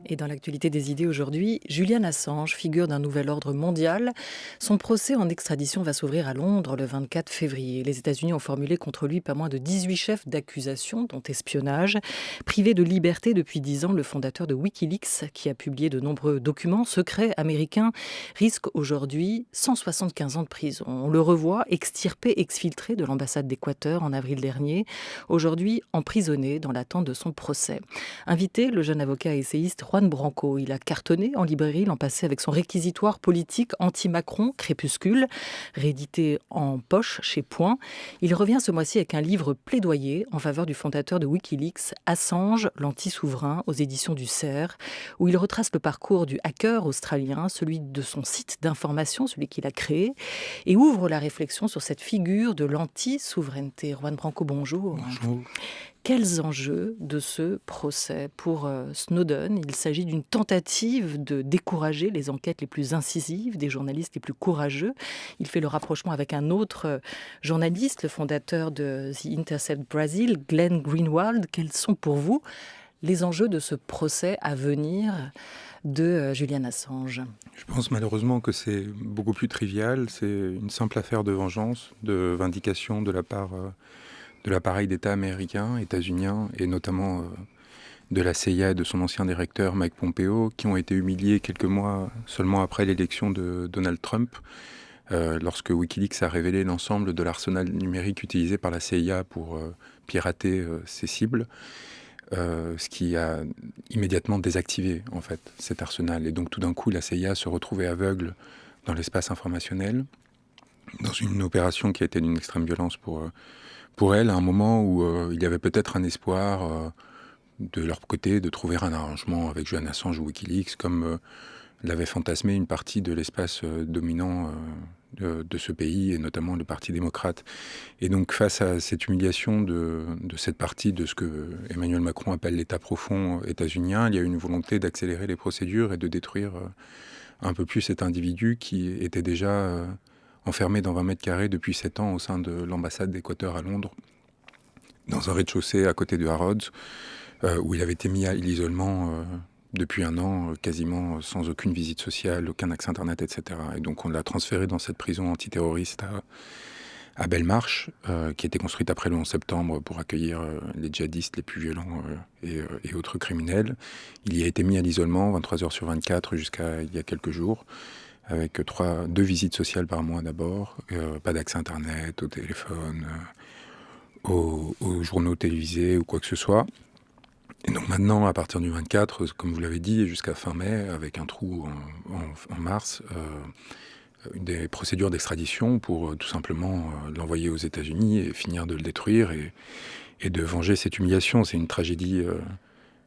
Et dans l'actualité des idées aujourd'hui, Julian Assange, figure d'un nouvel ordre mondial. Son procès en extradition va s'ouvrir à Londres le 24 février. Les États-Unis ont formulé contre lui pas moins de 18 chefs d'accusation, dont espionnage. Privé de liberté depuis 10 ans, le fondateur de Wikileaks, qui a publié de nombreux documents secrets américains, risque aujourd'hui 175 ans de prison. On le revoit extirpé, exfiltré de l'ambassade d'Équateur en avril dernier. Aujourd'hui emprisonné dans l'attente de son procès. Invité, le jeune avocat et essayiste Juan Branco. Il a cartonné en librairie l'an passé avec son réquisitoire politique anti-Macron, Crépuscule, réédité en poche chez Point. Il revient ce mois-ci avec un livre plaidoyer en faveur du fondateur de Wikileaks, Assange, l'anti-souverain, aux éditions du Cerf, où il retrace le parcours du hacker australien, celui de son site d'information, celui qu'il a créé, et ouvre la réflexion sur cette figure de l'anti-souveraineté. Juan Branco, bonjour. Bonjour. Quels enjeux de ce procès pour Snowden? Il s'agit d'une tentative de décourager les enquêtes les plus incisives, des journalistes les plus courageux. Il fait le rapprochement avec un autre journaliste, le fondateur de The Intercept Brazil, Glenn Greenwald. Quels sont pour vous les enjeux de ce procès à venir de Julian Assange? Je pense malheureusement que c'est beaucoup plus trivial. C'est une simple affaire de vengeance, de vindication de la part de l'appareil d'État américain, états-unien, et notamment de la CIA et de son ancien directeur Mike Pompeo, qui ont été humiliés quelques mois seulement après l'élection de Donald Trump, lorsque Wikileaks a révélé l'ensemble de l'arsenal numérique utilisé par la CIA pour pirater ses cibles, ce qui a immédiatement désactivé en fait cet arsenal. Et donc tout d'un coup, la CIA se retrouvait aveugle dans l'espace informationnel, dans une opération qui a été d'une extrême violence pour elle, à un moment où il y avait peut-être un espoir de leur côté de trouver un arrangement avec Julian Assange ou Wikileaks, comme l'avait fantasmé une partie de l'espace dominant de ce pays, et notamment le Parti démocrate. Et donc face à cette humiliation de cette partie de ce que Emmanuel Macron appelle l'État profond états-unien, il y a eu une volonté d'accélérer les procédures et de détruire un peu plus cet individu qui était déjà enfermé dans 20 mètres carrés depuis 7 ans au sein de l'ambassade d'Équateur à Londres, dans un rez-de-chaussée à côté de Harrods, où il avait été mis à l'isolement depuis 1 an, quasiment sans aucune visite sociale, aucun accès Internet, etc. Et donc on l'a transféré dans cette prison antiterroriste à Belmarsh, qui a été construite après le 11 septembre pour accueillir les djihadistes les plus violents et autres criminels. Il y a été mis à l'isolement 23 heures sur 24 jusqu'à il y a quelques jours, avec 2 visites sociales par mois d'abord, pas d'accès Internet, au téléphone, aux journaux télévisés ou quoi que ce soit. Et donc maintenant, à partir du 24, comme vous l'avez dit, jusqu'à fin mai, avec un trou en mars, des procédures d'extradition pour tout simplement l'envoyer aux États-Unis et finir de le détruire et de venger cette humiliation. C'est une tragédie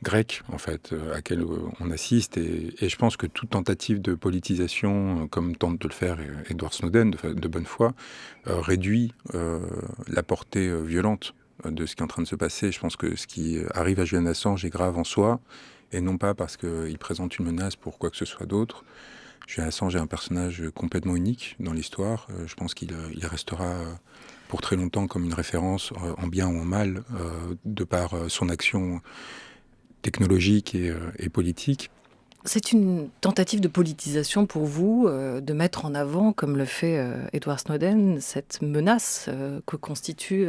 grecque, en fait, à laquelle on assiste. Et je pense que toute tentative de politisation, comme tente de le faire Edward Snowden, de bonne foi, réduit la portée violente de ce qui est en train de se passer. Je pense que ce qui arrive à Julian Assange est grave en soi, et non pas parce qu'il présente une menace pour quoi que ce soit d'autre. Julian Assange est un personnage complètement unique dans l'histoire. Je pense qu'il restera pour très longtemps comme une référence, en bien ou en mal, de par son action technologique et politique. C'est une tentative de politisation pour vous, de mettre en avant, comme le fait Edward Snowden, cette menace que constituent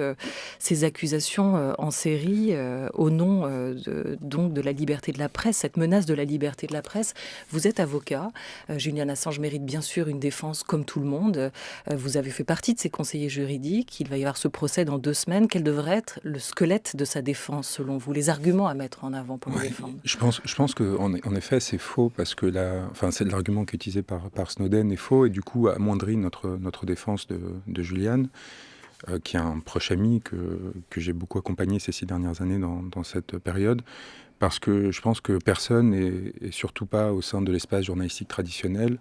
ces accusations en série au nom donc de la liberté de la presse, cette menace de la liberté de la presse. Vous êtes avocat, Julian Assange mérite bien sûr une défense comme tout le monde. Vous avez fait partie de ses conseillers juridiques, il va y avoir ce procès dans 2 semaines. Quel devrait être le squelette de sa défense selon vous, les arguments à mettre en avant pour le défendre? Je pense qu'en effet c'est faux, parce que c'est l'argument qui est utilisé par Snowden est faux, et du coup amoindrit notre défense de Julian, qui est un proche ami que j'ai beaucoup accompagné ces 6 dernières années dans cette période, parce que je pense que personne, et surtout pas au sein de l'espace journalistique traditionnel,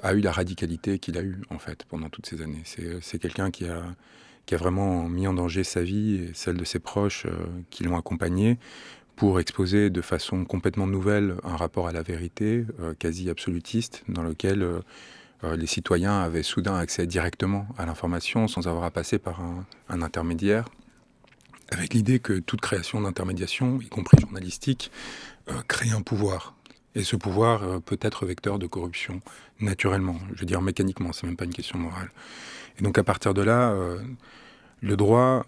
a eu la radicalité qu'il a eue en fait pendant toutes ces années. C'est quelqu'un qui a vraiment mis en danger sa vie et celle de ses proches qui l'ont accompagné, pour exposer de façon complètement nouvelle un rapport à la vérité, quasi absolutiste, dans lequel les citoyens avaient soudain accès directement à l'information sans avoir à passer par un intermédiaire, avec l'idée que toute création d'intermédiation, y compris journalistique, créer un pouvoir. Et ce pouvoir peut être vecteur de corruption, naturellement, je veux dire mécaniquement, c'est même pas une question morale. Et donc à partir de là, le droit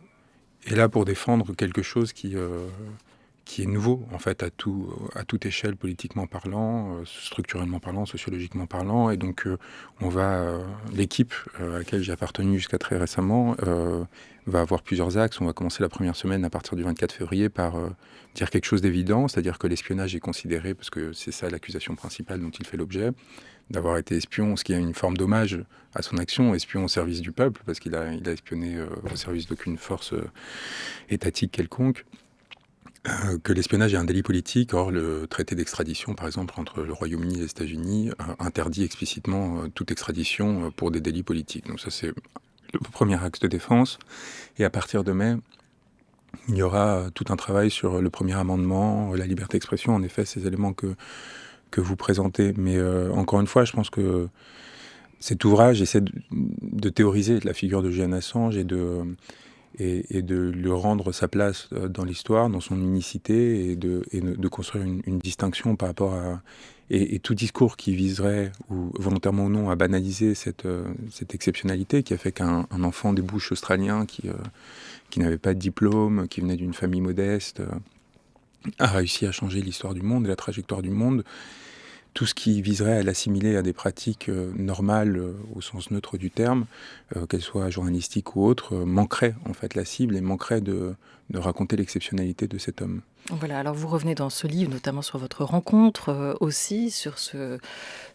est là pour défendre quelque chose qui est nouveau, en fait, à toute échelle, politiquement parlant, structurellement parlant, sociologiquement parlant. Et donc, l'équipe à laquelle j'ai appartenu jusqu'à très récemment va avoir plusieurs axes. On va commencer la première semaine à partir du 24 février par dire quelque chose d'évident, c'est-à-dire que l'espionnage est considéré, parce que c'est ça l'accusation principale dont il fait l'objet, d'avoir été espion, ce qui est une forme d'hommage à son action, espion au service du peuple, parce qu'il a espionné au service d'aucune force étatique quelconque. Que l'espionnage est un délit politique. Or, le traité d'extradition, par exemple, entre le Royaume-Uni et les États-Unis, interdit explicitement toute extradition pour des délits politiques. Donc ça, c'est le premier axe de défense. Et à partir de mai, il y aura tout un travail sur le premier amendement, la liberté d'expression, en effet, ces éléments que vous présentez. Mais encore une fois, je pense que cet ouvrage essaie de théoriser la figure de Julian Assange et de lui rendre sa place dans l'histoire, dans son unicité, et de construire une distinction par rapport à... Et tout discours qui viserait, ou volontairement ou non, à banaliser cette exceptionnalité qui a fait qu'un enfant des Bush australiens qui n'avait pas de diplôme, qui venait d'une famille modeste, a réussi à changer l'histoire du monde et la trajectoire du monde. Tout ce qui viserait à l'assimiler à des pratiques normales au sens neutre du terme, qu'elles soient journalistiques ou autres, manquerait en fait la cible et manquerait de raconter l'exceptionnalité de cet homme. Voilà, alors vous revenez dans ce livre, notamment sur votre rencontre aussi, sur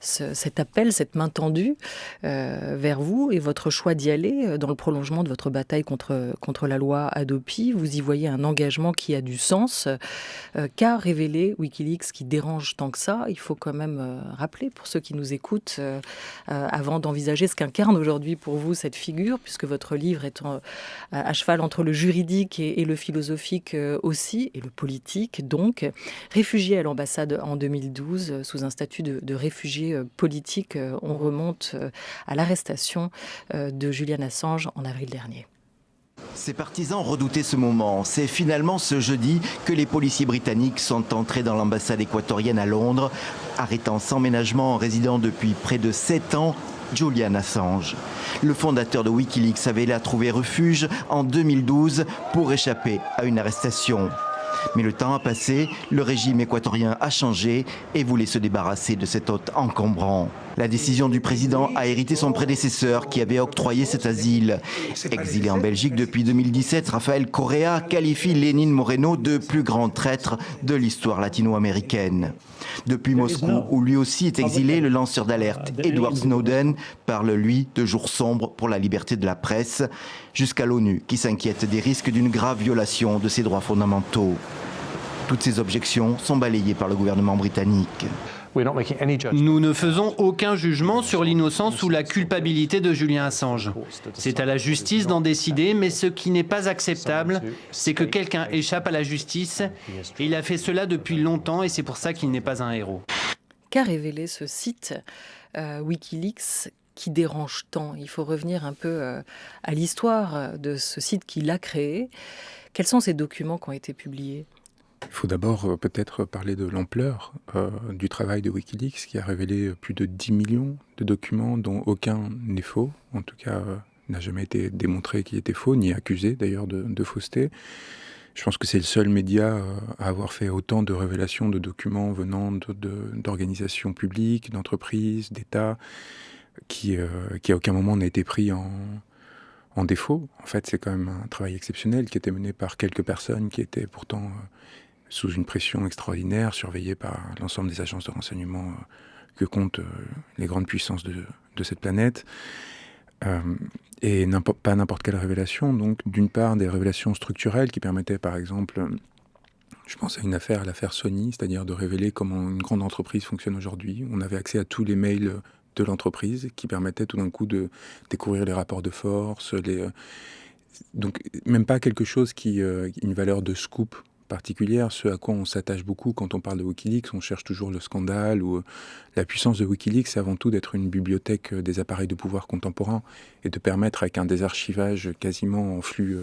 cet appel, cette main tendue vers vous et votre choix d'y aller dans le prolongement de votre bataille contre la loi Hadopi. Vous y voyez un engagement qui a du sens. Qu'a révélé Wikileaks qui dérange tant que ça? Il faut quand même rappeler pour ceux qui nous écoutent, avant d'envisager ce qu'incarne aujourd'hui pour vous cette figure, puisque votre livre est à cheval entre le juridique et le philosophique aussi, et le politique donc. Réfugié à l'ambassade en 2012 sous un statut de réfugié politique, on remonte à l'arrestation de Julian Assange en avril dernier. Ses partisans redoutaient ce moment. C'est finalement ce jeudi que les policiers britanniques sont entrés dans l'ambassade équatorienne à Londres, arrêtant sans ménagement en résidant depuis près de 7 ans Julian Assange. Le fondateur de Wikileaks avait là trouvé refuge en 2012 pour échapper à une arrestation. Mais le temps a passé, le régime équatorien a changé et voulait se débarrasser de cet hôte encombrant. La décision du président a hérité son prédécesseur qui avait octroyé cet asile. Exilé en Belgique depuis 2017, Rafael Correa qualifie Lénine Moreno de plus grand traître de l'histoire latino-américaine. Depuis Moscou, où lui aussi est exilé, le lanceur d'alerte Edward Snowden parle, lui, de jours sombres pour la liberté de la presse, jusqu'à l'ONU qui s'inquiète des risques d'une grave violation de ses droits fondamentaux. Toutes ces objections sont balayées par le gouvernement britannique. Nous ne faisons aucun jugement sur l'innocence ou la culpabilité de Julian Assange. C'est à la justice d'en décider, mais ce qui n'est pas acceptable, c'est que quelqu'un échappe à la justice. Et il a fait cela depuis longtemps et c'est pour ça qu'il n'est pas un héros. Qu'a révélé ce site Wikileaks qui dérange tant? Il faut revenir un peu à l'histoire de ce site qui l'a créé. Quels sont ces documents qui ont été publiés? Il faut d'abord peut-être parler de l'ampleur du travail de Wikileaks qui a révélé plus de 10 millions de documents dont aucun n'est faux. En tout cas, n'a jamais été démontré qu'il était faux, ni accusé d'ailleurs de fausseté. Je pense que c'est le seul média à avoir fait autant de révélations de documents venant d'organisations publiques, d'entreprises, d'États, qui à aucun moment n'a été pris en défaut. En fait, c'est quand même un travail exceptionnel qui était mené par quelques personnes qui étaient pourtant sous une pression extraordinaire, surveillée par l'ensemble des agences de renseignement que comptent les grandes puissances de cette planète. Et pas n'importe quelle révélation. Donc, d'une part, des révélations structurelles qui permettaient, par exemple, je pense à l'affaire Sony, c'est-à-dire de révéler comment une grande entreprise fonctionne aujourd'hui. On avait accès à tous les mails de l'entreprise qui permettaient tout d'un coup de découvrir les rapports de force, donc même pas quelque chose qui une valeur de scoop particulière. Ce à quoi on s'attache beaucoup quand on parle de Wikileaks, on cherche toujours le scandale ou la puissance de Wikileaks, c'est avant tout d'être une bibliothèque des appareils de pouvoir contemporains et de permettre, avec un désarchivage quasiment en flux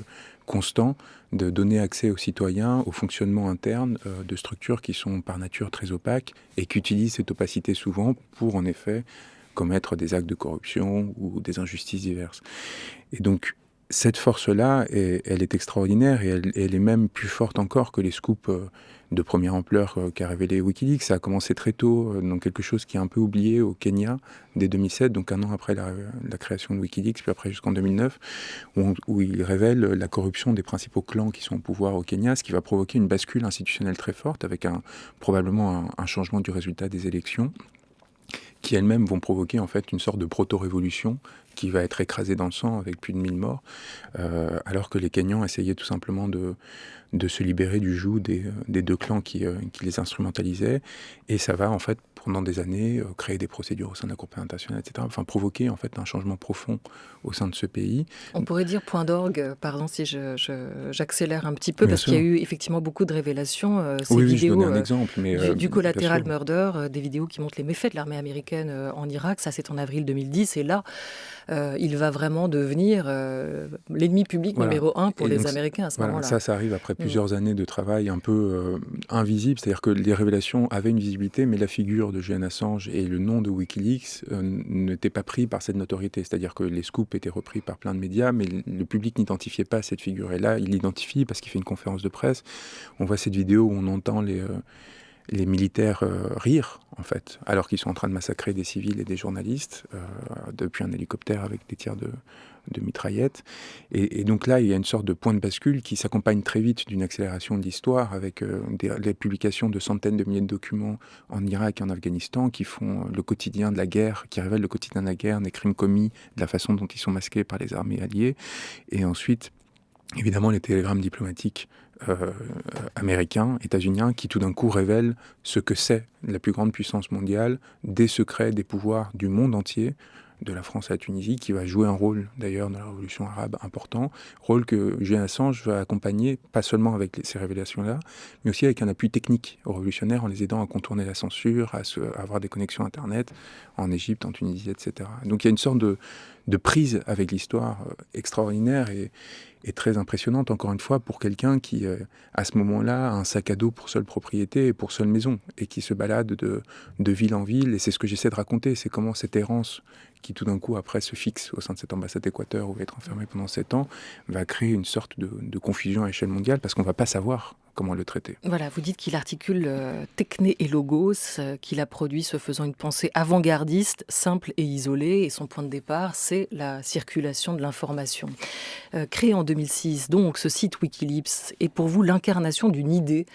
constant, de donner accès aux citoyens au fonctionnement interne de structures qui sont par nature très opaques et qui utilisent cette opacité souvent pour, en effet, commettre des actes de corruption ou des injustices diverses. Et donc, cette force-là, elle est extraordinaire et elle est même plus forte encore que les scoops de première ampleur qu'a révélé Wikileaks. Ça a commencé très tôt, dans quelque chose qui est un peu oublié au Kenya, dès 2007, donc un an après la création de Wikileaks, puis après jusqu'en 2009, où il révèle la corruption des principaux clans qui sont au pouvoir au Kenya, ce qui va provoquer une bascule institutionnelle très forte, avec probablement un changement du résultat des élections, qui elles-mêmes vont provoquer en fait une sorte de proto-révolution qui va être écrasée dans le sang avec plus de 1000 morts, alors que les Kenyans essayaient tout simplement de se libérer du joug des deux clans qui les instrumentalisaient. Et ça va en fait pendant des années créer des procédures au sein de la Cour pénale internationale, etc. Enfin provoquer en fait un changement profond au sein de ce pays. On pourrait dire point d'orgue, pardon si j'accélère un petit peu, Bien parce sûr. qu'il y a eu effectivement beaucoup de révélations. Ces Oui, vidéos, je donnais un exemple. Mais, du collateral bien sûr. murder, des vidéos qui montrent les méfaits de l'armée américaine en Irak, ça c'est en avril 2010, et là, il va vraiment devenir l'ennemi public Voilà. numéro 1 pour Et les donc, Américains à ce voilà, moment-là. ça arrive après plusieurs années de travail un peu invisible, c'est-à-dire que les révélations avaient une visibilité, mais la figure de Julian Assange et le nom de Wikileaks n'étaient pas pris par cette notoriété, c'est-à-dire que les scoops étaient repris par plein de médias, mais le public n'identifiait pas cette figure. Et là, il l'identifie parce qu'il fait une conférence de presse. On voit cette vidéo où on entend les militaires rire, en fait, alors qu'ils sont en train de massacrer des civils et des journalistes depuis un hélicoptère avec des tirs de mitraillettes. Et donc là, il y a une sorte de point de bascule qui s'accompagne très vite d'une accélération de l'histoire avec les publications de centaines de milliers de documents en Irak et en Afghanistan qui font le quotidien de la guerre, qui révèlent le quotidien de la guerre, des crimes commis, de la façon dont ils sont masqués par les armées alliées. Et ensuite, évidemment, les télégrammes diplomatiques américains, états-uniens, qui tout d'un coup révèlent ce que c'est la plus grande puissance mondiale, des secrets, des pouvoirs du monde entier, de la France à la Tunisie, qui va jouer un rôle d'ailleurs dans la révolution arabe important, rôle que Julian Assange va accompagner, pas seulement avec ces révélations-là, mais aussi avec un appui technique aux révolutionnaires en les aidant à contourner la censure, à avoir des connexions Internet en Égypte, en Tunisie, etc. Donc il y a une sorte de prise avec l'histoire extraordinaire et très impressionnante, encore une fois, pour quelqu'un qui, à ce moment-là, a un sac à dos pour seule propriété et pour seule maison, et qui se balade de ville en ville. Et c'est ce que j'essaie de raconter, c'est comment cette errance, qui tout d'un coup, après, se fixe au sein de cette ambassade d'Équateur, où il va être enfermé pendant 7 ans, va créer une sorte de confusion à échelle mondiale, parce qu'on ne va pas savoir comment le traiter. Voilà, vous dites qu'il articule techné et logos, qu'il a produit se faisant une pensée avant-gardiste, simple et isolée, et son point de départ, c'est la circulation de l'information. Créé en 2006, donc, ce site Wikileaks est pour vous l'incarnation d'une idée,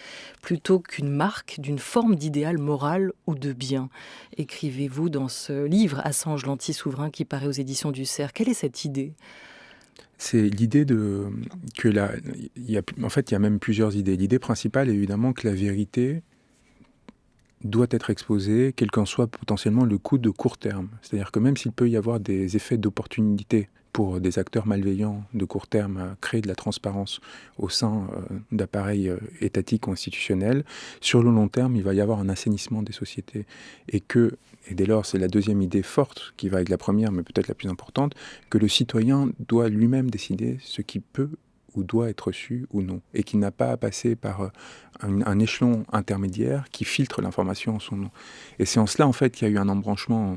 plutôt qu'une marque, d'une forme d'idéal moral ou de bien. Écrivez-vous dans ce livre, Assange, l'anti-souverain, qui paraît aux éditions du Cerf. Quelle est cette idée ? C'est l'idée en fait, il y a même plusieurs idées. L'idée principale est évidemment que la vérité doit être exposée, quel qu'en soit potentiellement le coût de court terme. C'est-à-dire que même s'il peut y avoir des effets d'opportunité pour des acteurs malveillants de court terme à créer de la transparence au sein d'appareils étatiques ou institutionnels, sur le long terme, il va y avoir un assainissement des sociétés. Et dès lors, c'est la deuxième idée forte qui va avec la première, mais peut-être la plus importante, que le citoyen doit lui-même décider ce qui peut ou doit être su ou non, et qui n'a pas à passer par un échelon intermédiaire qui filtre l'information en son nom. Et c'est en cela, en fait, qu'il y a eu un embranchement,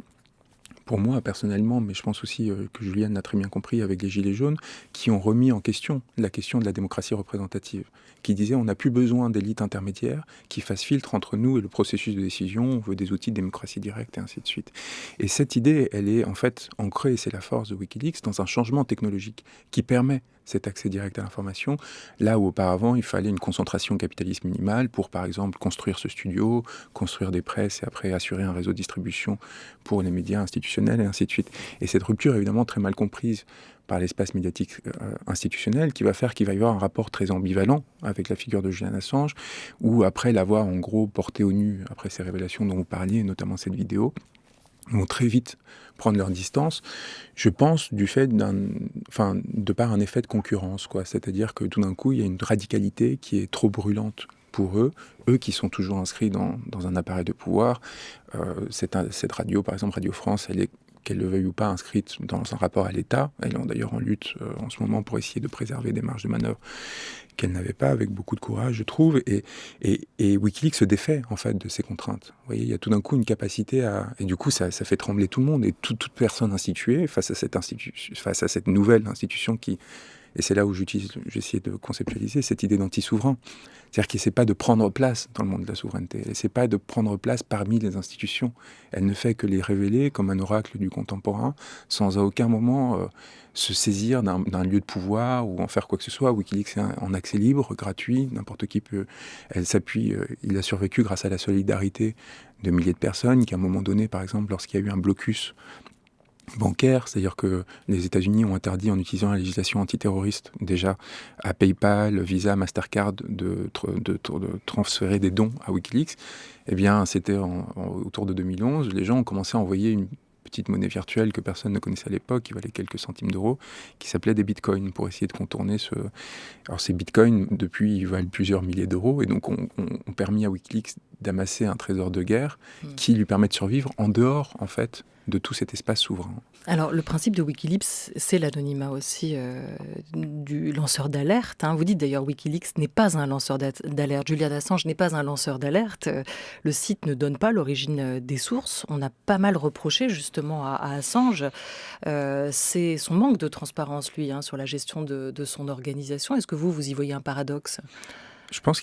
pour moi personnellement, mais je pense aussi que Julian l'a très bien compris avec les Gilets jaunes, qui ont remis en question la question de la démocratie représentative, qui disaient on n'a plus besoin d'élites intermédiaires qui fassent filtre entre nous et le processus de décision, on veut des outils de démocratie directe et ainsi de suite. Et cette idée, elle est en fait ancrée, et c'est la force de Wikileaks, dans un changement technologique qui permet cet accès direct à l'information, là où auparavant il fallait une concentration capitaliste minimale pour par exemple construire ce studio, construire des presses et après assurer un réseau de distribution pour les médias institutionnels et ainsi de suite. Et cette rupture est évidemment très mal comprise par l'espace médiatique institutionnel qui va faire qu'il va y avoir un rapport très ambivalent avec la figure de Julian Assange, où après l'avoir en gros porté au nu, après ces révélations dont vous parliez, notamment cette vidéo, vont très vite prendre leur distance, je pense, de par un effet de concurrence, quoi. C'est-à-dire que tout d'un coup, il y a une radicalité qui est trop brûlante pour eux qui sont toujours inscrits dans un appareil de pouvoir. Cette radio, par exemple, Radio France, elle est, qu'elle le veuille ou pas, inscrite dans un rapport à l'État. Elle est d'ailleurs en lutte en ce moment pour essayer de préserver des marges de manœuvre qu'elle n'avait pas, avec beaucoup de courage, je trouve. Et Wikileaks se défait, en fait, de ces contraintes. Vous voyez, il y a tout d'un coup une capacité à... Et du coup, ça fait trembler tout le monde. Et toute personne instituée, face à cette nouvelle institution qui... Et c'est là où j'essaie de conceptualiser cette idée d'anti-souverain. C'est-à-dire qu'elle n'essaie pas de prendre place dans le monde de la souveraineté. Elle n'essaie pas de prendre place parmi les institutions. Elle ne fait que les révéler comme un oracle du contemporain, sans à aucun moment se saisir d'un lieu de pouvoir ou en faire quoi que ce soit. Wikileaks est en accès libre, gratuit, n'importe qui peut... il a survécu grâce à la solidarité de milliers de personnes qui, à un moment donné, par exemple, lorsqu'il y a eu un blocus bancaire, c'est-à-dire que les États-Unis ont interdit, en utilisant la législation antiterroriste déjà, à PayPal, Visa, Mastercard de transférer des dons à Wikileaks. Eh bien, c'était autour de 2011, les gens ont commencé à envoyer une petite monnaie virtuelle que personne ne connaissait à l'époque, qui valait quelques centimes d'euros, qui s'appelait des bitcoins, pour essayer de contourner ce... Alors ces bitcoins, depuis, ils valent plusieurs milliers d'euros, et donc ont permis à Wikileaks d'amasser un trésor de guerre qui lui permet de survivre en dehors, en fait, de tout cet espace souverain. Alors, le principe de Wikileaks, c'est l'anonymat aussi du lanceur d'alerte. Vous dites d'ailleurs Wikileaks n'est pas un lanceur d'alerte. Julian Assange n'est pas un lanceur d'alerte. Le site ne donne pas l'origine des sources. On a pas mal reproché justement à Assange. C'est son manque de transparence, lui, sur la gestion de son organisation. Est-ce que vous y voyez un paradoxe ? Je pense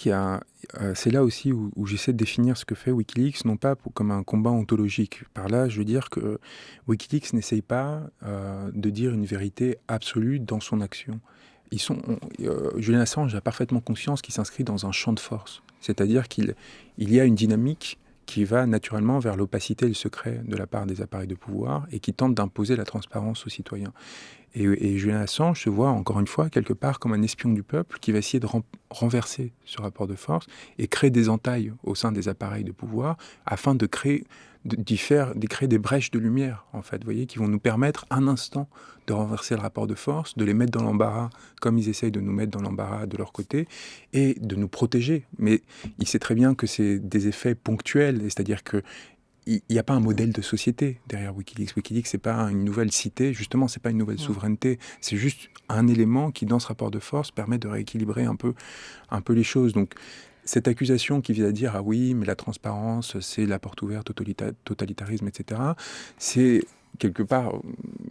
c'est là aussi où j'essaie de définir ce que fait Wikileaks, non pas comme un combat ontologique. Par là, je veux dire que Wikileaks n'essaye pas de dire une vérité absolue dans son action. Julian Assange a parfaitement conscience qu'il s'inscrit dans un champ de force. C'est-à-dire qu'il y a une dynamique qui va naturellement vers l'opacité et le secret de la part des appareils de pouvoir et qui tente d'imposer la transparence aux citoyens. Et Julian Assange se voit, encore une fois, quelque part comme un espion du peuple qui va essayer de renverser ce rapport de force et créer des entailles au sein des appareils de pouvoir afin de créer des brèches de lumière, en fait, vous voyez, qui vont nous permettre un instant de renverser le rapport de force, de les mettre dans l'embarras, comme ils essayent de nous mettre dans l'embarras de leur côté, et de nous protéger. Mais il sait très bien que c'est des effets ponctuels, c'est-à-dire que il n'y a pas un modèle de société derrière Wikileaks. Wikileaks, c'est pas une nouvelle cité, justement, c'est pas une nouvelle souveraineté. C'est juste un élément qui, dans ce rapport de force, permet de rééquilibrer un peu les choses. Donc, cette accusation qui vise à dire « Ah oui, mais la transparence, c'est la porte ouverte au totalitarisme, etc. » c'est quelque part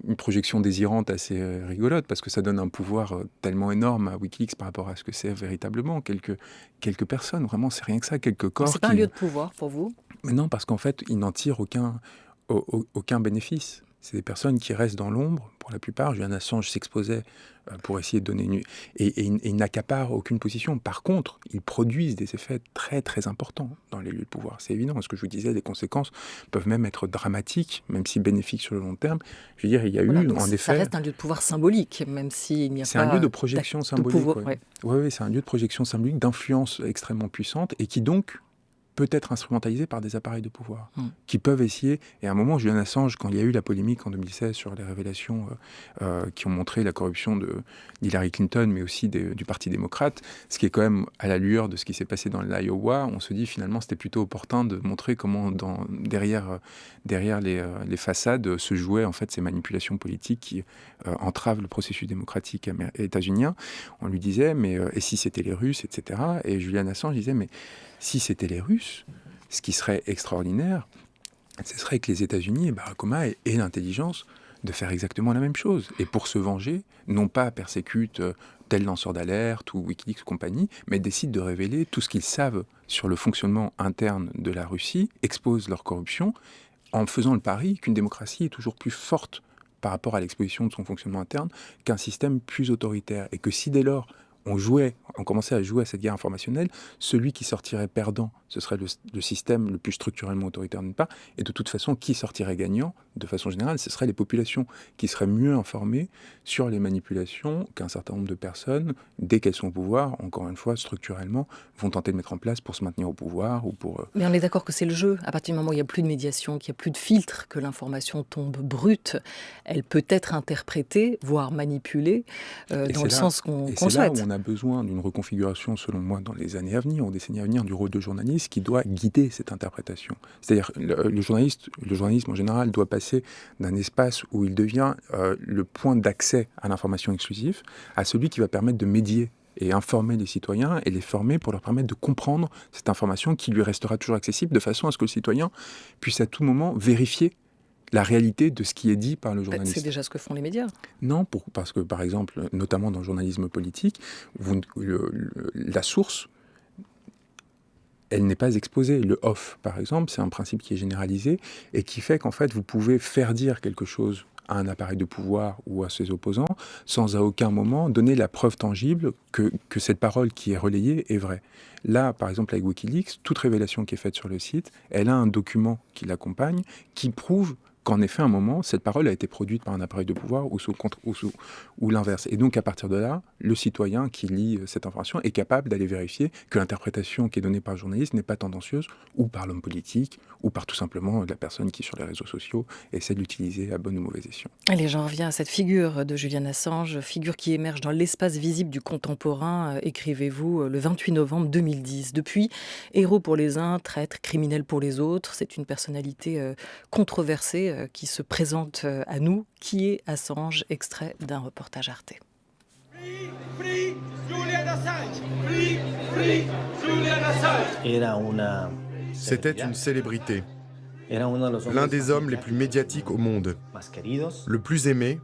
une projection désirante assez rigolote, parce que ça donne un pouvoir tellement énorme à Wikileaks par rapport à ce que c'est véritablement. Quelques personnes, vraiment, c'est rien que ça, quelques corps. C'est pas un lieu de pouvoir pour vous ? Mais non, parce qu'en fait, ils n'en tirent aucun bénéfice. C'est des personnes qui restent dans l'ombre, pour la plupart. Julian Assange s'exposait pour essayer de donner et ils n'accaparent aucune position. Par contre, ils produisent des effets très, très importants dans les lieux de pouvoir. C'est évident. Ce que je vous disais, les conséquences peuvent même être dramatiques, même si bénéfiques sur le long terme. Je veux dire, il y a en effet... Ça reste un lieu de pouvoir symbolique, même s'il n'y a pas... C'est un lieu de projection symbolique. Oui, c'est un lieu de projection symbolique, d'influence extrêmement puissante, et qui donc peut être instrumentalisé par des appareils de pouvoir qui peuvent essayer. Et à un moment, Julian Assange, quand il y a eu la polémique en 2016 sur les révélations qui ont montré la corruption d'Hillary Clinton, mais aussi du Parti démocrate, ce qui est quand même à la lueur de ce qui s'est passé dans l'Iowa, on se dit finalement c'était plutôt opportun de montrer comment derrière les façades se jouaient en fait ces manipulations politiques qui entravent le processus démocratique états-unien. On lui disait, mais et si c'était les Russes, etc. Et Julian Assange disait, mais si c'était les Russes, ce qui serait extraordinaire, ce serait que les États-Unis et Barack Obama aient l'intelligence de faire exactement la même chose. Et pour se venger, non pas persécutent tel lanceur d'alerte ou Wikileaks ou compagnie, mais décident de révéler tout ce qu'ils savent sur le fonctionnement interne de la Russie, exposent leur corruption, en faisant le pari qu'une démocratie est toujours plus forte par rapport à l'exposition de son fonctionnement interne qu'un système plus autoritaire. Et que si dès lors on commençait à jouer à cette guerre informationnelle, celui qui sortirait perdant ce serait le système le plus structurellement autoritaire d'une part, et de toute façon, qui sortirait gagnant, de façon générale, ce seraient les populations qui seraient mieux informées sur les manipulations qu'un certain nombre de personnes, dès qu'elles sont au pouvoir, encore une fois, structurellement, vont tenter de mettre en place pour se maintenir au pouvoir ou pour... Mais on est d'accord que c'est le jeu. À partir du moment où il n'y a plus de médiation, qu'il n'y a plus de filtre, que l'information tombe brute, elle peut être interprétée, voire manipulée, dans le sens qu'on souhaite. C'est là où on a besoin d'une reconfiguration, selon moi, dans les années à venir, aux décennies à venir, du rôle de journaliste qui doit guider cette interprétation. C'est-à-dire le journalisme en général doit passer d'un espace où il devient le point d'accès à l'information exclusive à celui qui va permettre de médier et informer les citoyens et les former pour leur permettre de comprendre cette information qui lui restera toujours accessible de façon à ce que le citoyen puisse à tout moment vérifier la réalité de ce qui est dit par le journaliste. C'est déjà ce que font les médias. Non, parce que par exemple, notamment dans le journalisme politique, la source, elle n'est pas exposée. Le off, par exemple, c'est un principe qui est généralisé et qui fait qu'en fait, vous pouvez faire dire quelque chose à un appareil de pouvoir ou à ses opposants, sans à aucun moment donner la preuve tangible que cette parole qui est relayée est vraie. Là, par exemple, avec Wikileaks, toute révélation qui est faite sur le site, elle a un document qui l'accompagne, qui prouve qu'en effet, à un moment, cette parole a été produite par un appareil de pouvoir ou l'inverse. Et donc, à partir de là, le citoyen qui lit cette information est capable d'aller vérifier que l'interprétation qui est donnée par le journaliste n'est pas tendancieuse, ou par l'homme politique, ou par tout simplement la personne qui, sur les réseaux sociaux, essaie de l'utiliser à bonne ou mauvaise escient. Allez, j'en reviens à cette figure de Julian Assange, figure qui émerge dans l'espace visible du contemporain, écrivez-vous, le 28 novembre 2010. Depuis, héros pour les uns, traître, criminel pour les autres, c'est une personnalité controversée qui se présente à nous. Qui est Assange? Extrait d'un reportage Arte. Free Julian Assange! Free Julian Assange! C'était une célébrité, l'un des hommes les plus médiatiques au monde, le plus aimé,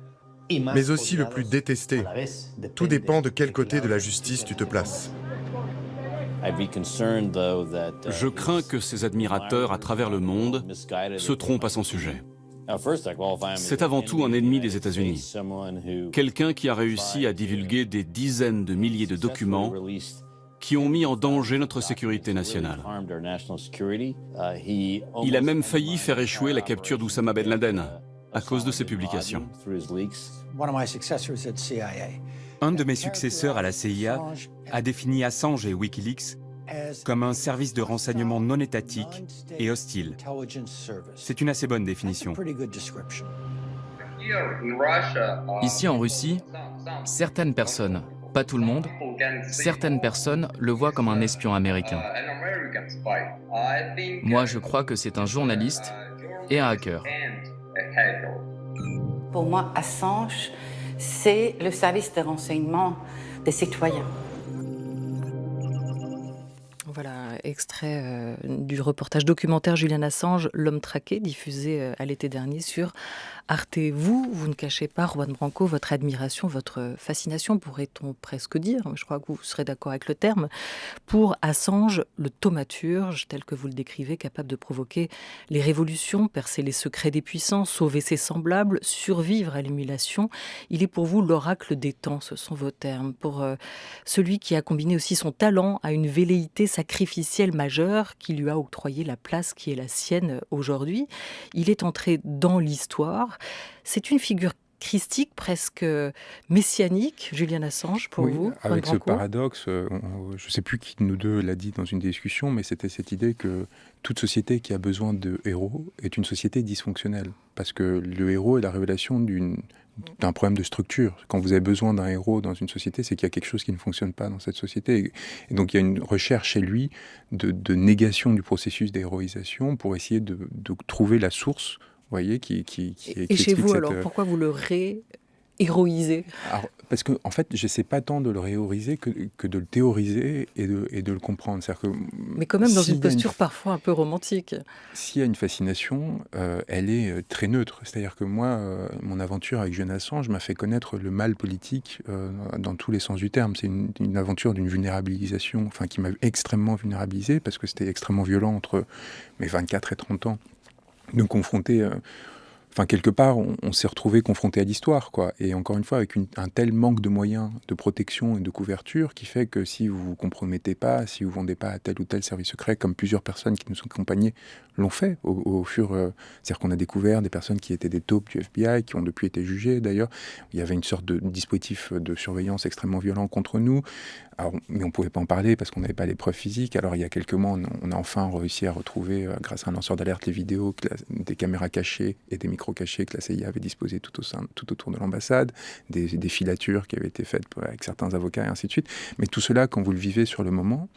mais aussi le plus détesté. Tout dépend de quel côté de la justice tu te places. Je crains que ses admirateurs à travers le monde se trompent à son sujet. C'est avant tout un ennemi des États-Unis. Quelqu'un qui a réussi à divulguer des dizaines de milliers de documents qui ont mis en danger notre sécurité nationale. Il a même failli faire échouer la capture d'Oussama Ben Laden à cause de ses publications. Un de mes successeurs à la CIA a défini Assange et Wikileaks comme un service de renseignement non étatique et hostile. C'est une assez bonne définition. Ici en Russie, certaines personnes, pas tout le monde, certaines personnes le voient comme un espion américain. Moi, je crois que c'est un journaliste et un hacker. Pour moi, Assange, c'est le service de renseignement des citoyens. Voilà, extrait du reportage documentaire Julian Assange, L'homme traqué, diffusé à l'été dernier sur Arte. Vous ne cachez pas, Juan Branco, votre admiration, votre fascination, pourrait-on presque dire, je crois que vous serez d'accord avec le terme, pour Assange, le thaumaturge, tel que vous le décrivez, capable de provoquer les révolutions, percer les secrets des puissants, sauver ses semblables, survivre à l'humiliation. Il est pour vous l'oracle des temps, ce sont vos termes, pour celui qui a combiné aussi son talent à une velléité sacrificielle majeure qui lui a octroyé la place qui est la sienne aujourd'hui. Il est entré dans l'histoire. C'est une figure christique, presque messianique, Julian Assange, pour vous, avec ce Branco. paradoxe, je ne sais plus qui de nous deux l'a dit dans une discussion, mais c'était cette idée que toute société qui a besoin de héros est une société dysfonctionnelle. Parce que le héros est la révélation d'un problème de structure. Quand vous avez besoin d'un héros dans une société, c'est qu'il y a quelque chose qui ne fonctionne pas dans cette société. Et donc il y a une recherche chez lui de négation du processus d'héroïsation pour essayer de trouver la source, vous voyez, qui Et chez vous, alors, pourquoi vous le héroïsé? Alors, parce que en fait, j'essaie pas tant de le réhéroïser que de le théoriser et de le comprendre. Que, mais quand même dans une posture parfois un peu romantique. S'il y a une fascination, elle est très neutre. C'est-à-dire que moi, mon aventure avec Julian Assange m'a fait connaître le mal politique dans tous les sens du terme. C'est une aventure d'une vulnérabilisation, enfin qui m'a extrêmement vulnérabilisé parce que c'était extrêmement violent entre mes 24 et 30 ans de confronter Enfin, quelque part, on s'est retrouvé confronté à l'histoire, quoi. Et encore une fois, avec un tel manque de moyens de protection et de couverture qui fait que si vous ne vous compromettez pas, si vous ne vendez pas à tel ou tel service secret, comme plusieurs personnes qui nous ont accompagnés l'ont fait au fur... c'est-à-dire qu'on a découvert des personnes qui étaient des taupes du FBI, qui ont depuis été jugées, d'ailleurs. Il y avait une sorte de dispositif de surveillance extrêmement violent contre nous. Alors, mais on ne pouvait pas en parler parce qu'on n'avait pas les preuves physiques. Alors, il y a quelques mois, on a enfin réussi à retrouver, grâce à un lanceur d'alerte, les vidéos, des caméras cachées et des micros cachés que la CIA avait disposés tout autour de l'ambassade, des filatures qui avaient été faites avec certains avocats et ainsi de suite. Mais tout cela, quand vous le vivez sur le moment,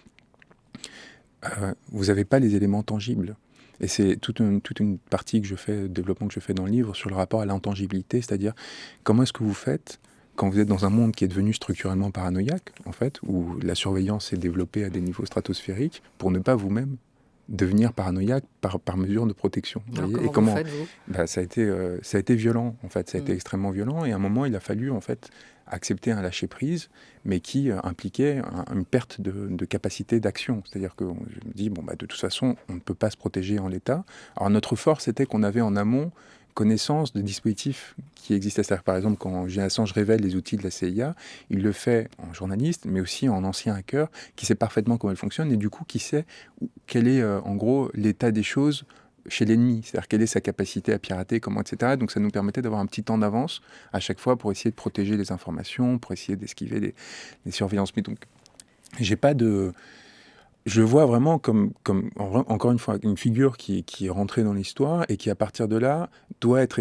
vous n'avez pas les éléments tangibles. Et c'est toute une partie développement que je fais dans le livre sur le rapport à l'intangibilité, c'est-à-dire comment est-ce que vous faites quand vous êtes dans un monde qui est devenu structurellement paranoïaque, en fait, où la surveillance est développée à des niveaux stratosphériques, pour ne pas vous-même devenir paranoïaque par mesure de protection. Alors, et comment vous faites-vous ? Ça a été violent, en fait. Ça a été extrêmement violent. Et à un moment, il a fallu, en fait, accepter un lâcher-prise, mais qui impliquait une perte de capacité d'action. C'est-à-dire que je me dis, de toute façon, on ne peut pas se protéger en l'état. Alors, notre force, c'était qu'on avait en amont connaissance de dispositifs qui existaient. C'est-à-dire, par exemple, quand Julian Assange révèle les outils de la CIA, il le fait en journaliste, mais aussi en ancien hacker, qui sait parfaitement comment elle fonctionne, et du coup, qui sait quel est, en gros, l'état des choses chez l'ennemi. C'est-à-dire, quelle est sa capacité à pirater, comment, etc. Donc, ça nous permettait d'avoir un petit temps d'avance à chaque fois pour essayer de protéger les informations, pour essayer d'esquiver les surveillances. Mais donc, j'ai pas de... Je le vois vraiment comme encore une fois, une figure qui est rentrée dans l'histoire et qui, à partir de là, doit être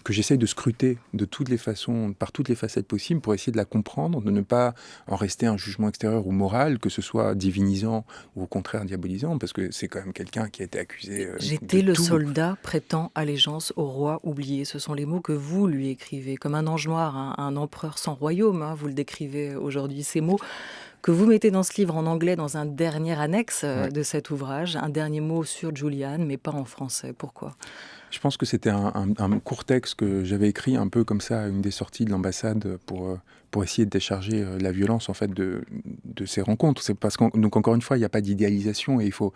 que j'essaye de scruter de toutes les façons, par toutes les facettes possibles, pour essayer de la comprendre, de ne pas en rester un jugement extérieur ou moral, que ce soit divinisant ou au contraire diabolisant, parce que c'est quand même quelqu'un qui a été accusé J'étais le soldat prêtant allégeance au roi oublié. Ce sont les mots que vous lui écrivez, comme un ange noir, un empereur sans royaume, hein, vous le décrivez aujourd'hui. Ces mots que vous mettez dans ce livre en anglais dans un dernier annexe de cet ouvrage, un dernier mot sur Julian, mais pas en français. Pourquoi ? Je pense que c'était un court texte que j'avais écrit un peu comme ça à une des sorties de l'ambassade pour essayer de décharger la violence en fait de ces rencontres. C'est parce donc encore une fois, il n'y a pas d'idéalisation et il faut...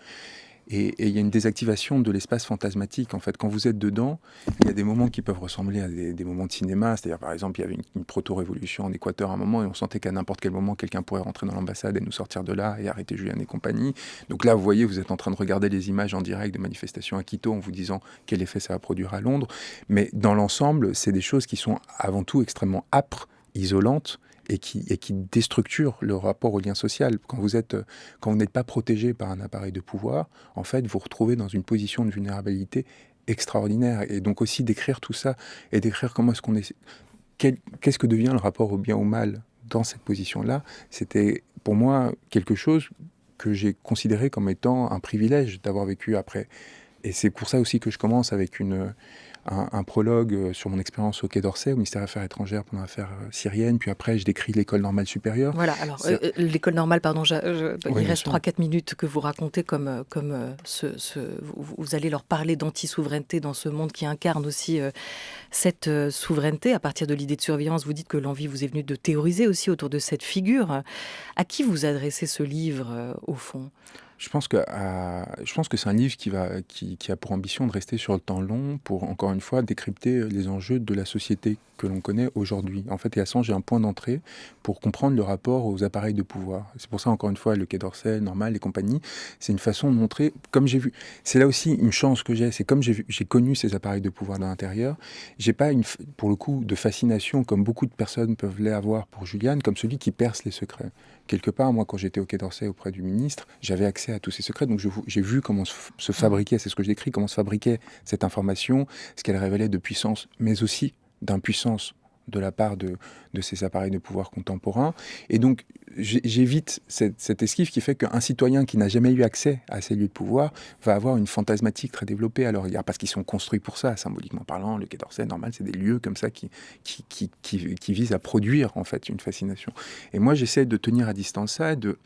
Et il y a une désactivation de l'espace fantasmatique. En fait, quand vous êtes dedans, il y a des moments qui peuvent ressembler à des moments de cinéma. C'est-à-dire, par exemple, il y avait une proto-révolution en Équateur à un moment et on sentait qu'à n'importe quel moment, quelqu'un pourrait rentrer dans l'ambassade et nous sortir de là et arrêter Julian et compagnie. Donc là, vous voyez, vous êtes en train de regarder les images en direct de manifestations à Quito en vous disant quel effet ça va produire à Londres. Mais dans l'ensemble, c'est des choses qui sont avant tout extrêmement âpres, isolantes, et qui déstructure le rapport au lien social. Quand vous n'êtes pas protégé par un appareil de pouvoir, en fait, vous vous retrouvez dans une position de vulnérabilité extraordinaire. Et donc aussi d'écrire tout ça, et d'écrire comment est-ce qu'on est... Qu'est-ce que devient le rapport au bien ou au mal dans cette position-là, c'était pour moi quelque chose que j'ai considéré comme étant un privilège d'avoir vécu après. Et c'est pour ça aussi que je commence avec un prologue sur mon expérience au Quai d'Orsay, au ministère des Affaires étrangères pendant l'affaire syrienne, puis après je décris l'école normale supérieure. Voilà, alors l'école normale, pardon, il reste 3-4 minutes que vous racontez comme vous allez leur parler d'anti-souveraineté dans ce monde qui incarne aussi cette souveraineté. À partir de l'idée de surveillance, vous dites que l'envie vous est venue de théoriser aussi autour de cette figure. À qui vous adressez ce livre, au fond ? Je pense que c'est un livre qui a pour ambition de rester sur le temps long pour, encore une fois, décrypter les enjeux de la société que l'on connaît aujourd'hui. En fait, et Assange est un point d'entrée pour comprendre le rapport aux appareils de pouvoir. C'est pour ça, encore une fois, le Quai d'Orsay, Normal et compagnie, c'est une façon de montrer, comme j'ai vu, c'est là aussi une chance que j'ai, c'est comme j'ai connu ces appareils de pouvoir de l'intérieur, j'ai pas pour le coup, de fascination comme beaucoup de personnes peuvent l'avoir pour Julian, comme celui qui perce les secrets. Quelque part, moi, quand j'étais au Quai d'Orsay auprès du ministre, j'avais accès à tous ces secrets, donc j'ai vu comment se fabriquait, c'est ce que je décris, comment se fabriquait cette information, ce qu'elle révélait de puissance, mais aussi d'impuissance de la part de ces appareils de pouvoir contemporains. Et donc, j'évite cette esquive qui fait qu'un citoyen qui n'a jamais eu accès à ces lieux de pouvoir va avoir une fantasmatique très développée. Alors, parce qu'ils sont construits pour ça, symboliquement parlant, le Quai d'Orsay, Normal, c'est des lieux comme ça qui visent à produire, en fait, une fascination. Et moi, j'essaie de tenir à distance ça, de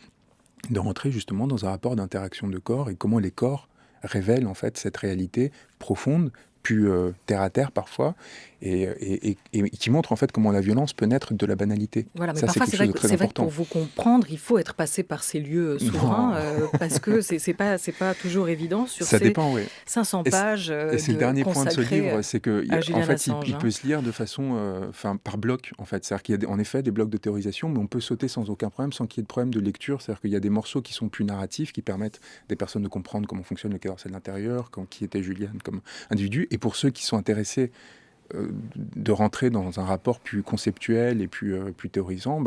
rentrer justement dans un rapport d'interaction de corps et comment les corps révèlent, en fait, cette réalité profonde, plus terre à terre parfois, et qui montre en fait comment la violence peut naître de la banalité. Voilà, mais ça, parfois c'est vrai que pour vous comprendre, il faut être passé par ces lieux souverains, parce que c'est pas toujours évident sur ça ces dépend, oui. 500 pages et c'est le dernier point de ce livre, c'est que en fait, Assange, il peut se lire de façon, par bloc, en fait. C'est-à-dire qu'il y a en effet des blocs de théorisation, mais on peut sauter sans aucun problème, sans qu'il y ait de problème de lecture. C'est-à-dire qu'il y a des morceaux qui sont plus narratifs, qui permettent des personnes de comprendre comment fonctionne le Quai d'Orsay de l'intérieur, qui était Julian comme individu, et pour ceux qui sont intéressés de rentrer dans un rapport plus conceptuel et plus théorisant,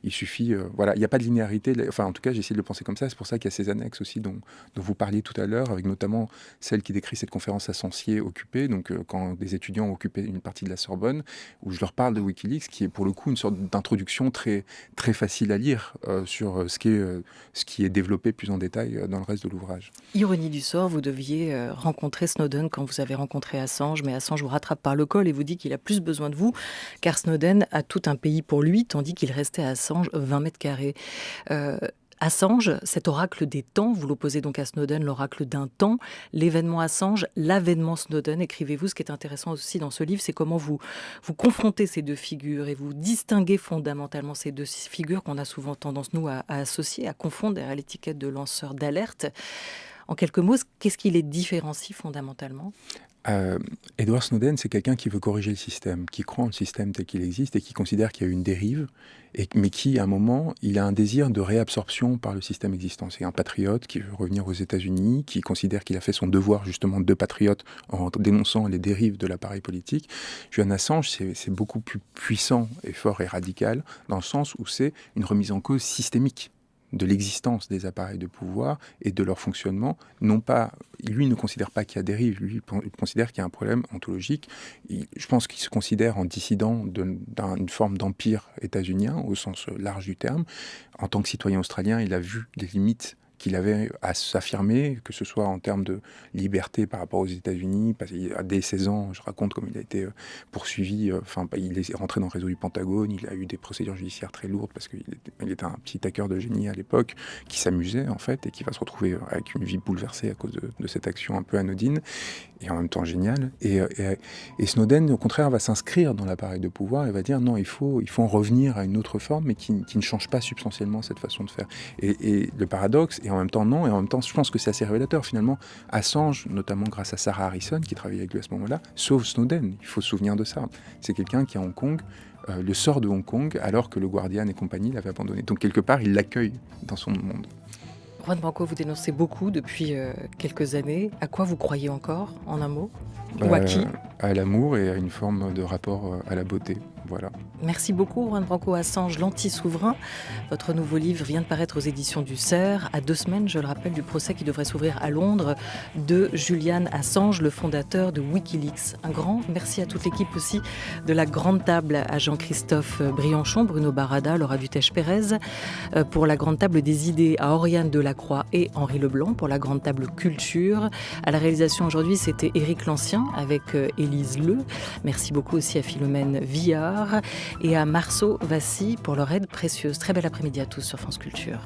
il suffit... voilà, il n'y a pas de linéarité. Enfin, en tout cas, j'ai essayé de le penser comme ça. C'est pour ça qu'il y a ces annexes aussi dont vous parliez tout à l'heure, avec notamment celle qui décrit cette conférence à Censier occupée, donc quand des étudiants ont occupé une partie de la Sorbonne, où je leur parle de Wikileaks, qui est pour le coup une sorte d'introduction très, très facile à lire sur ce qui est développé plus en détail dans le reste de l'ouvrage. Ironie du sort, vous deviez rencontrer Snowden quand vous avez rencontré Assange, mais Assange vous rattrape par le col et vous dit qu'il a plus besoin de vous, car Snowden a tout un pays pour lui, tandis qu'il restait à Assange 20 mètres carrés. Assange, cet oracle des temps, vous l'opposez donc à Snowden, l'oracle d'un temps, l'événement Assange, l'avènement Snowden, écrivez-vous. Ce qui est intéressant aussi dans ce livre, c'est comment vous confrontez ces deux figures et vous distinguez fondamentalement ces deux figures qu'on a souvent tendance, nous, à associer, à confondre derrière l'étiquette de lanceur d'alerte. En quelques mots, qu'est-ce qui les différencie fondamentalement ? Edward Snowden, c'est quelqu'un qui veut corriger le système, qui croit en le système tel qu'il existe et qui considère qu'il y a eu une dérive, mais qui, à un moment, il a un désir de réabsorption par le système existant. C'est un patriote qui veut revenir aux États-Unis, qui considère qu'il a fait son devoir justement de patriote en dénonçant les dérives de l'appareil politique. Julian Assange, c'est beaucoup plus puissant et fort et radical, dans le sens où c'est une remise en cause systémique de l'existence des appareils de pouvoir et de leur fonctionnement. Non pas, lui ne considère pas qu'il y a dérive, lui il considère qu'il y a un problème ontologique. Je pense qu'il se considère en dissident d'une forme d'empire états-unien au sens large du terme. En tant que citoyen australien, il a vu les limites qu'il avait à s'affirmer, que ce soit en termes de liberté par rapport aux États-Unis. Dès 16 ans, je raconte comme il a été poursuivi. Il est rentré dans le réseau du Pentagone. Il a eu des procédures judiciaires très lourdes parce qu'il était un petit hacker de génie à l'époque qui s'amusait en fait et qui va se retrouver avec une vie bouleversée à cause de cette action un peu anodine et en même temps géniale. Et Snowden, au contraire, va s'inscrire dans l'appareil de pouvoir et va dire non, il faut en revenir à une autre forme, mais qui ne change pas substantiellement cette façon de faire. Et le paradoxe, et en même temps non, et en même temps je pense que c'est assez révélateur finalement. Assange, notamment grâce à Sarah Harrison qui travaillait avec lui à ce moment-là, sauve Snowden. Il faut se souvenir de ça. C'est quelqu'un qui à Hong Kong le sort de Hong Kong alors que le Guardian et compagnie l'avaient abandonné. Donc quelque part il l'accueille dans son monde. Juan Branco, vous dénoncez beaucoup depuis quelques années. À quoi vous croyez encore, en un mot ? Ou à qui ? À l'amour et à une forme de rapport à la beauté. Voilà. Merci beaucoup, Juan Branco. Assange, l'anti-souverain. Votre nouveau livre vient de paraître aux éditions du Cerf, à 2 semaines, je le rappelle, du procès qui devrait s'ouvrir à Londres de Julian Assange, le fondateur de Wikileaks. Un grand merci à toute l'équipe aussi de la Grande Table, à Jean-Christophe Brianchon, Bruno Barada, Laura Dutèche-Pérez, pour la Grande Table des idées, à Oriane Delacroix et Henri Leblanc, pour la Grande Table culture. À la réalisation aujourd'hui, c'était Éric Lancien avec Élise Leu. Merci beaucoup aussi à Philomène Villard et à Marceau Vassy pour leur aide précieuse. Très bel après-midi à tous sur France Culture.